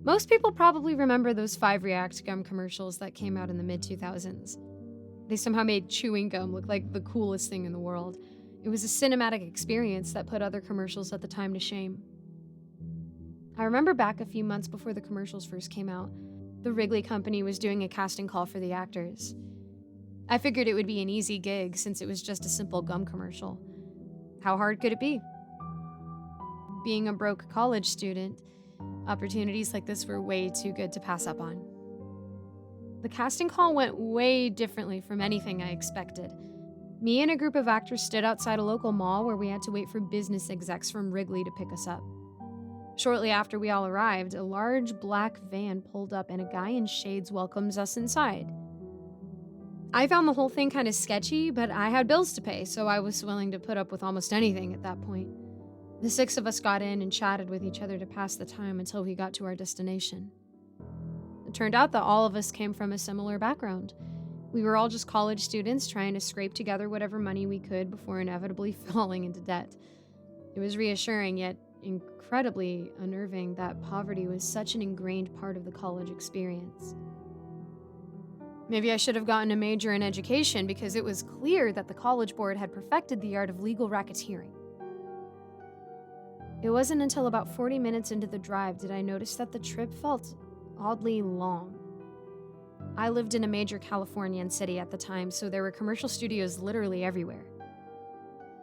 Most people probably remember those 5 React gum commercials that came out in the mid 2000s. They somehow made chewing gum look like the coolest thing in the world. It was a cinematic experience that put other commercials at the time to shame. I remember back a few months before the commercials first came out, the Wrigley Company was doing a casting call for the actors. I figured it would be an easy gig since it was just a simple gum commercial. How hard could it be? Being a broke college student, opportunities like this were way too good to pass up on. The casting call went way differently from anything I expected. Me and a group of actors stood outside a local mall where we had to wait for business execs from Wrigley to pick us up. Shortly after we all arrived, a large black van pulled up and a guy in shades welcomes us inside. I found the whole thing kind of sketchy, but I had bills to pay, so I was willing to put up with almost anything at that point. The 6 of us got in and chatted with each other to pass the time until we got to our destination. It turned out that all of us came from a similar background. We were all just college students trying to scrape together whatever money we could before inevitably falling into debt. It was reassuring, yet incredibly unnerving, that poverty was such an ingrained part of the college experience. Maybe I should have gotten a major in education because it was clear that the College Board had perfected the art of legal racketeering. It wasn't until about 40 minutes into the drive did I notice that the trip felt oddly long. I lived in a major Californian city at the time, so there were commercial studios literally everywhere.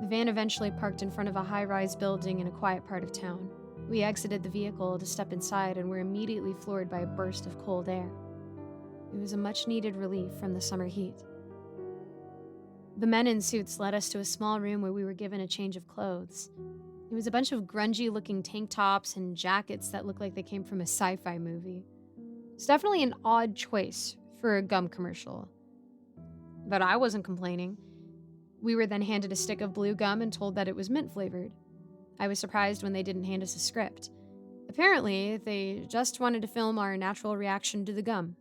The van eventually parked in front of a high-rise building in a quiet part of town. We exited the vehicle to step inside and were immediately floored by a burst of cold air. It was a much-needed relief from the summer heat. The men in suits led us to a small room where we were given a change of clothes. It was a bunch of grungy-looking tank tops and jackets that looked like they came from a sci-fi movie. It's definitely an odd choice for a gum commercial. But I wasn't complaining. We were then handed a stick of blue gum and told that it was mint-flavored. I was surprised when they didn't hand us a script. Apparently, they just wanted to film our natural reaction to the gum.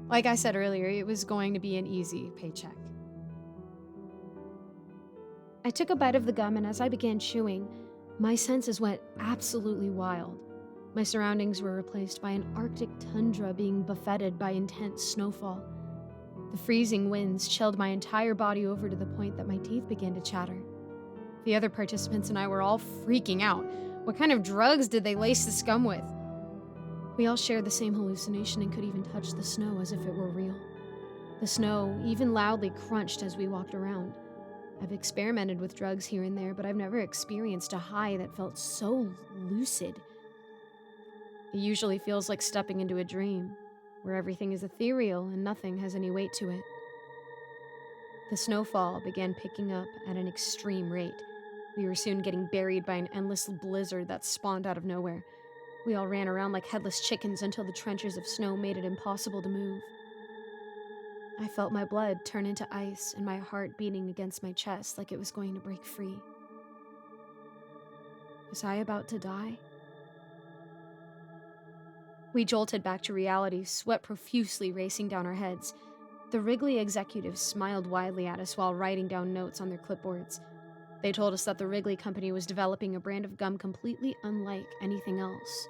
Like I said earlier, it was going to be an easy paycheck. I took a bite of the gum, and as I began chewing, my senses went absolutely wild. My surroundings were replaced by an Arctic tundra being buffeted by intense snowfall. The freezing winds chilled my entire body over to the point that my teeth began to chatter. The other participants and I were all freaking out. What kind of drugs did they lace this gum with? We all shared the same hallucination and could even touch the snow as if it were real. The snow even loudly crunched as we walked around. I've experimented with drugs here and there, but I've never experienced a high that felt so lucid. It usually feels like stepping into a dream, where everything is ethereal and nothing has any weight to it. The snowfall began picking up at an extreme rate. We were soon getting buried by an endless blizzard that spawned out of nowhere. We all ran around like headless chickens until the trenches of snow made it impossible to move. I felt my blood turn into ice and my heart beating against my chest like it was going to break free. Was I about to die? We jolted back to reality, sweat profusely racing down our heads. The Wrigley executives smiled widely at us while writing down notes on their clipboards. They told us that the Wrigley Company was developing a brand of gum completely unlike anything else.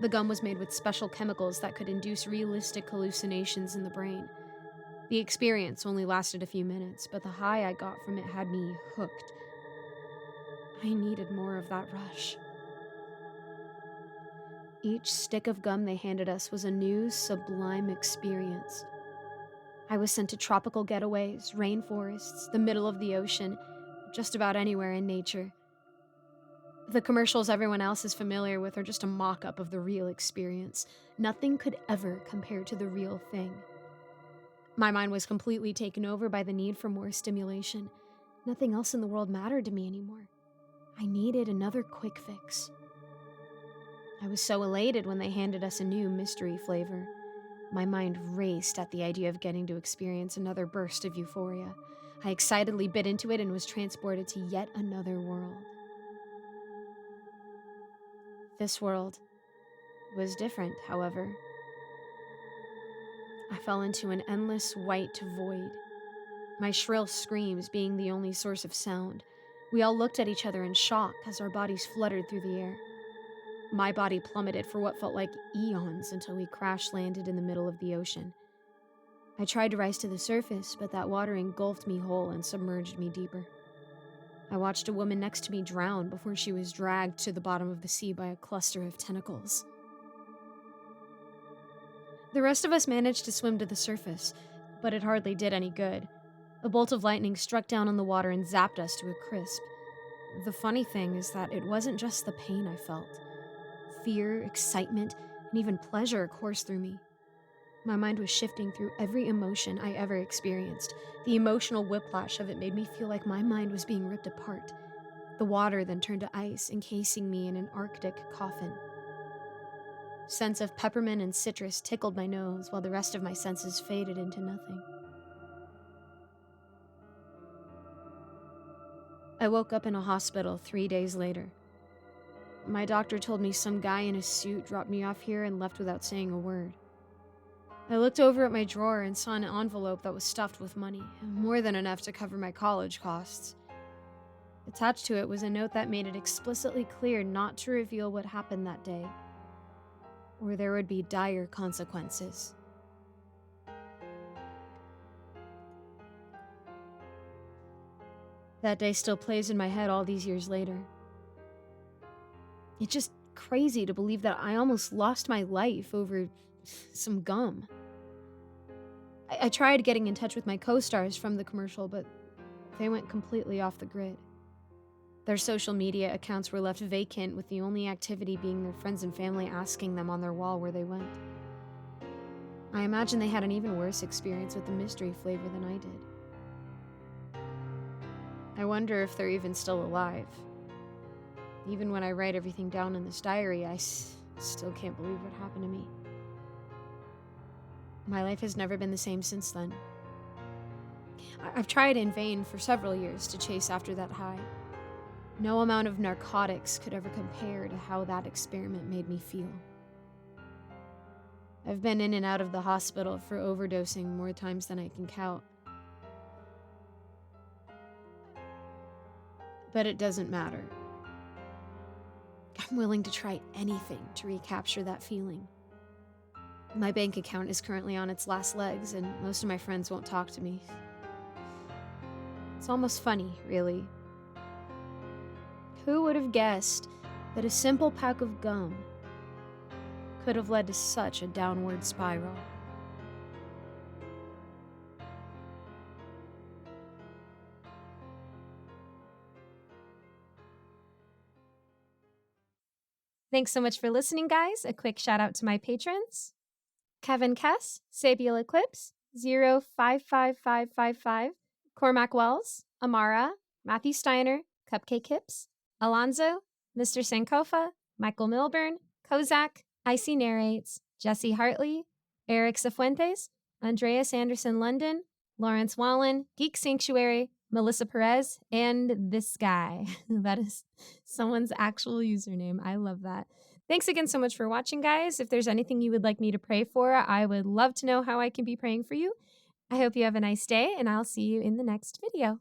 The gum was made with special chemicals that could induce realistic hallucinations in the brain. The experience only lasted a few minutes, but the high I got from it had me hooked. I needed more of that rush. Each stick of gum they handed us was a new, sublime experience. I was sent to tropical getaways, rainforests, the middle of the ocean, just about anywhere in nature. The commercials everyone else is familiar with are just a mock-up of the real experience. Nothing could ever compare to the real thing. My mind was completely taken over by the need for more stimulation. Nothing else in the world mattered to me anymore. I needed another quick fix. I was so elated when they handed us a new mystery flavor. My mind raced at the idea of getting to experience another burst of euphoria. I excitedly bit into it and was transported to yet another world. This world was different, however. I fell into an endless white void, my shrill screams being the only source of sound. We all looked at each other in shock as our bodies fluttered through the air. My body plummeted for what felt like eons until we crash landed in the middle of the ocean. I tried to rise to the surface, but that water engulfed me whole and submerged me deeper. I watched a woman next to me drown before she was dragged to the bottom of the sea by a cluster of tentacles. The rest of us managed to swim to the surface, but it hardly did any good. A bolt of lightning struck down on the water and zapped us to a crisp. The funny thing is that it wasn't just the pain I felt. Fear, excitement, and even pleasure coursed through me. My mind was shifting through every emotion I ever experienced. The emotional whiplash of it made me feel like my mind was being ripped apart. The water then turned to ice, encasing me in an Arctic coffin. Scents of peppermint and citrus tickled my nose while the rest of my senses faded into nothing. I woke up in a hospital 3 days later. My doctor told me some guy in a suit dropped me off here and left without saying a word. I looked over at my drawer and saw an envelope that was stuffed with money, more than enough to cover my college costs. Attached to it was a note that made it explicitly clear not to reveal what happened that day, or there would be dire consequences. That day still plays in my head all these years later. It's just crazy to believe that I almost lost my life over some gum. I tried getting in touch with my co-stars from the commercial, but they went completely off the grid. Their social media accounts were left vacant, with the only activity being their friends and family asking them on their wall where they went. I imagine they had an even worse experience with the mystery flavor than I did. I wonder if they're even still alive. Even when I write everything down in this diary, I still can't believe what happened to me. My life has never been the same since then. I've tried in vain for several years to chase after that high. No amount of narcotics could ever compare to how that experiment made me feel. I've been in and out of the hospital for overdosing more times than I can count. But it doesn't matter. I'm willing to try anything to recapture that feeling. My bank account is currently on its last legs, and most of my friends won't talk to me. It's almost funny, really. Who would have guessed that a simple pack of gum could have led to such a downward spiral? Thanks so much for listening, guys. A quick shout out to my patrons: Kevin Kess, Sabiel Eclipse, 055555, Cormac Wells, Amara, Matthew Steiner, Cupcake Hips, Alonzo, Mr. Sankofa, Michael Milburn, Kozak, Icy Narrates, Jesse Hartley, Eric Cifuentes, Andreas Anderson London, Lawrence Wallen, Geek Sanctuary, Melissa Perez, and this guy. That is someone's actual username. I love that. Thanks again so much for watching, guys. If there's anything you would like me to pray for, I would love to know how I can be praying for you. I hope you have a nice day, and I'll see you in the next video.